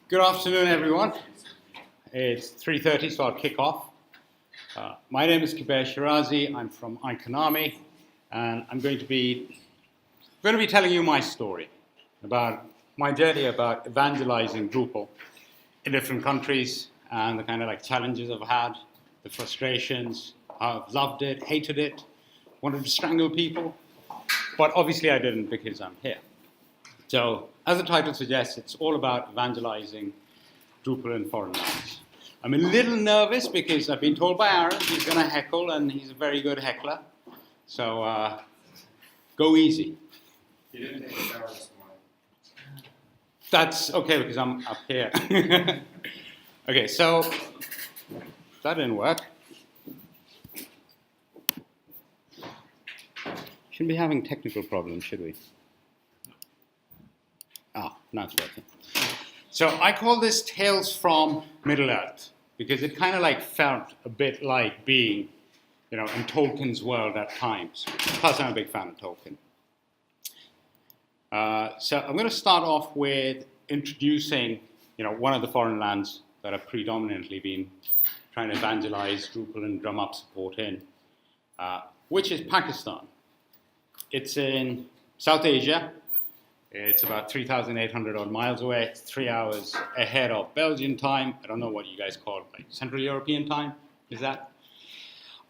Good afternoon, everyone. It's 3:30, so I'll kick off. My name is Kubair Shirazee. I'm from Economy, and I'm going to be telling you my story about my journey about evangelizing Drupal in different countries and the kind of challenges I've had, the frustrations. I've loved it, hated it, wanted to strangle people, but obviously I didn't because I'm here. So, as the title suggests, it's all about evangelizing Drupal in foreign lands. I'm a little nervous because I've been told by Aaron he's going to heckle, and he's a very good heckler. So, go easy. You didn't take a shower this morning. That's okay because I'm up here. Okay, so that didn't work. Shouldn't be having technical problems, should we? Now it's working. So I call this Tales from Middle-earth because it kind of felt a bit like being, in Tolkien's world at times. Plus, I'm a big fan of Tolkien. So I'm going to start off with introducing, one of the foreign lands that I've predominantly been trying to evangelize Drupal and drum up support in, which is Pakistan. It's in South Asia. It's about 3,800 odd miles away. It's 3 hours ahead of Belgian time. I don't know what you guys call it, Central European time, is that?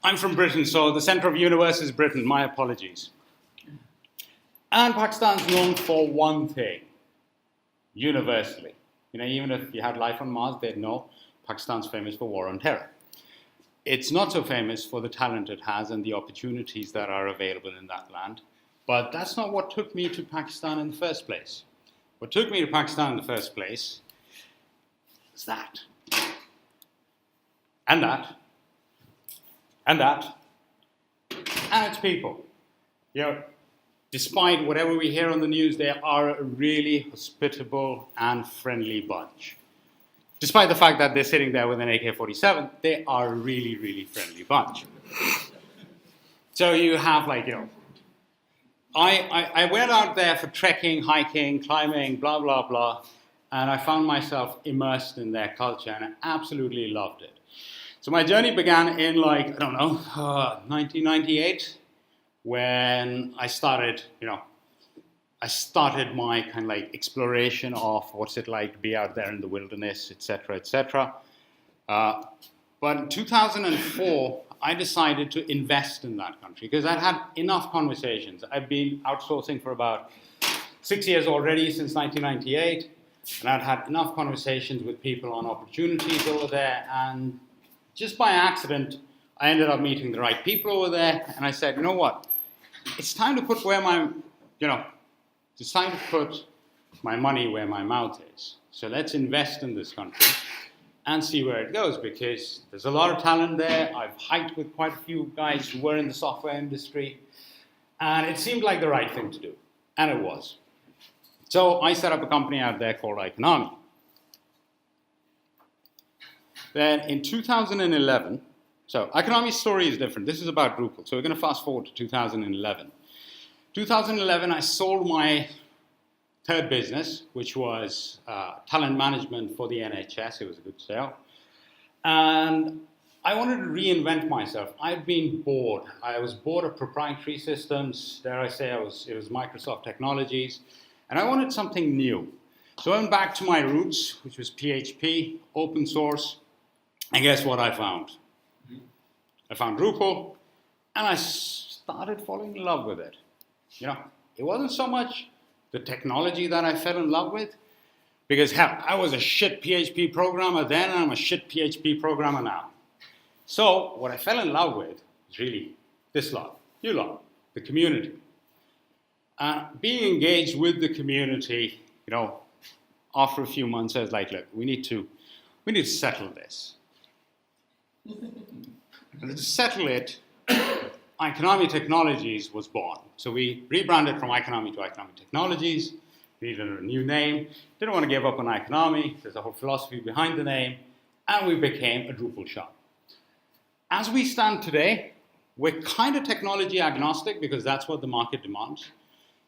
I'm from Britain, so the center of the universe is Britain. My apologies. And Pakistan's known for one thing, universally. Even if you had life on Mars, they'd know Pakistan's famous for war on terror. It's not so famous for the talent it has and the opportunities that are available in that land. But that's not what took me to Pakistan in the first place. What took me to Pakistan in the first place is that. And that. And that. And its people. Despite whatever we hear on the news, they are a really hospitable and friendly bunch. Despite the fact that they're sitting there with an AK-47, they are a really, really friendly bunch. So you have I went out there for trekking, hiking, climbing, blah, blah, blah, and I found myself immersed in their culture, and I absolutely loved it. So my journey began in, 1998, when I started, my kind of exploration of what's it like to be out there in the wilderness, etc., etc. But in 2004, I decided to invest in that country because I'd had enough conversations. I've been outsourcing for about 6 years already, since 1998, and I'd had enough conversations with people on opportunities over there, and just by accident, I ended up meeting the right people over there, and I said, you know what? It's time to put it's time to put my money where my mouth is. So let's invest in this country and see where it goes, because there's a lot of talent there. I've hiked with quite a few guys who were in the software industry, and it seemed like the right thing to do, and it was. So I set up a company out there called Economy. Then in 2011, so Economy's story is different. This is about Drupal, so we're going to fast forward to 2011. 2011, I sold my third business, which was talent management for the NHS. It was a good sale. And I wanted to reinvent myself. I'd been bored. I was bored of proprietary systems. Dare I say, it was Microsoft Technologies. And I wanted something new. So I went back to my roots, which was PHP, open source. And guess what I found? I found Drupal, and I started falling in love with it. It wasn't so much the technology that I fell in love with, because hell, I was a shit PHP programmer then, and I'm a shit PHP programmer now. So what I fell in love with is really this lot, you lot, the community. Being engaged with the community, after a few months, I was like, look, we need to settle this. And to settle it, Economy Technologies was born. So we rebranded from Economy to Economy Technologies. We needed a new name. Didn't want to give up on Economy. There's a whole philosophy behind the name. And we became a Drupal shop. As we stand today, we're kind of technology agnostic because that's what the market demands.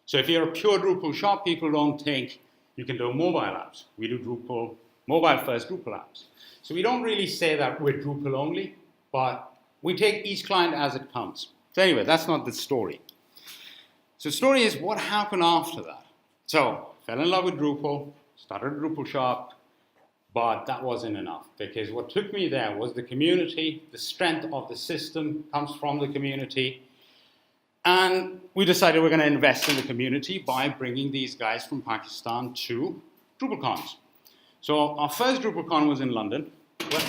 So if you're a pure Drupal shop, people don't think you can do mobile apps. We do Drupal mobile first Drupal apps. So we don't really say that we're Drupal only, but we take each client as it comes. So anyway, that's not the story. So the story is what happened after that. So fell in love with Drupal, started a Drupal shop, but that wasn't enough because what took me there was the community, the strength of the system comes from the community. And we decided we're going to invest in the community by bringing these guys from Pakistan to DrupalCons. So our first DrupalCon was in London. Well,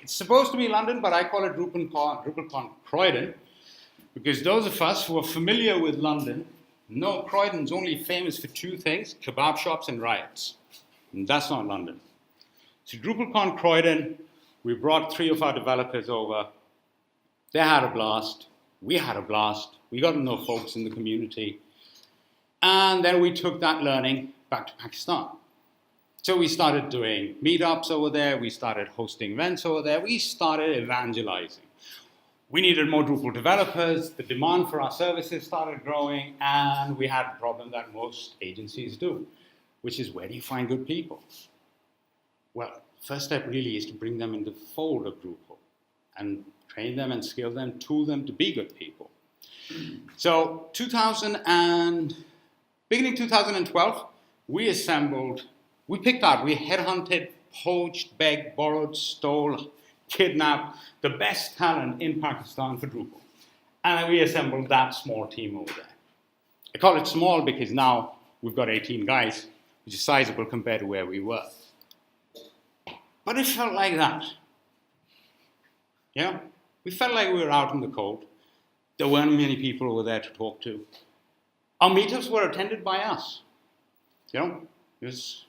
it's supposed to be London, but I call it DrupalCon Croydon, because those of us who are familiar with London know Croydon's only famous for two things, kebab shops and riots. And that's not London. So DrupalCon Croydon, we brought 3 of our developers over. They had a blast. We had a blast. We got to know folks in the community. And then we took that learning back to Pakistan. So we started doing meetups over there. We started hosting events over there. We started evangelizing. We needed more Drupal developers. The demand for our services started growing. And we had a problem that most agencies do, which is where do you find good people? Well, first step really is to bring them into the fold of Drupal and train them and skill them, tool them to be good people. So beginning 2012, we picked out, we headhunted, poached, begged, borrowed, stole, kidnapped the best talent in Pakistan for Drupal. And we assembled that small team over there. I call it small because now we've got 18 guys, which is sizable compared to where we were. But it felt like that. Yeah? We felt like we were out in the cold. There weren't many people over there to talk to. Our meetups were attended by us. You know? It was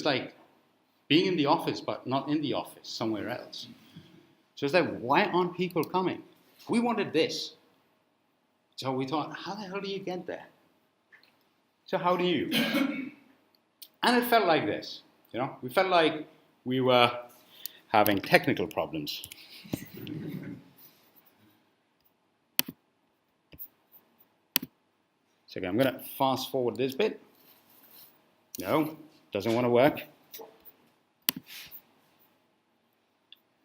like being in the office, but not in the office, somewhere else. So it's like, why aren't people coming? We wanted this. So we thought, how the hell do you get there? So how do you? And it felt like this. You know? We felt like we were having technical problems. So okay, I'm going to fast forward this bit. No, doesn't want to work.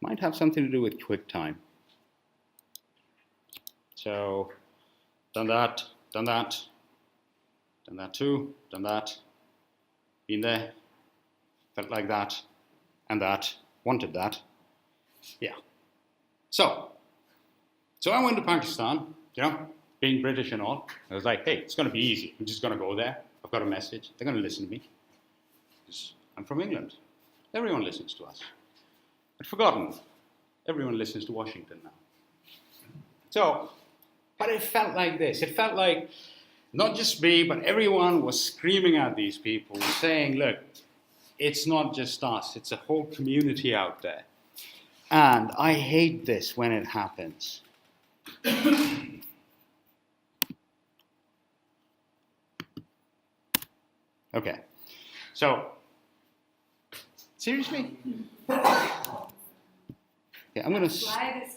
Might have something to do with QuickTime. So, done that too, done that, been there, felt like that, and that, wanted that. Yeah. So I went to Pakistan, you know, being British and all. I was like, hey, it's going to be easy. I'm just going to go there. I've got a message. They're going to listen to me. I'm from England. Everyone listens to us. I'd forgotten. Everyone listens to Washington now. So, but it felt like this. It felt like not just me, but everyone was screaming at these people, saying, look, it's not just us. It's a whole community out there. And I hate this when it happens. Okay, so, seriously? Yeah, I'm going to... Slide is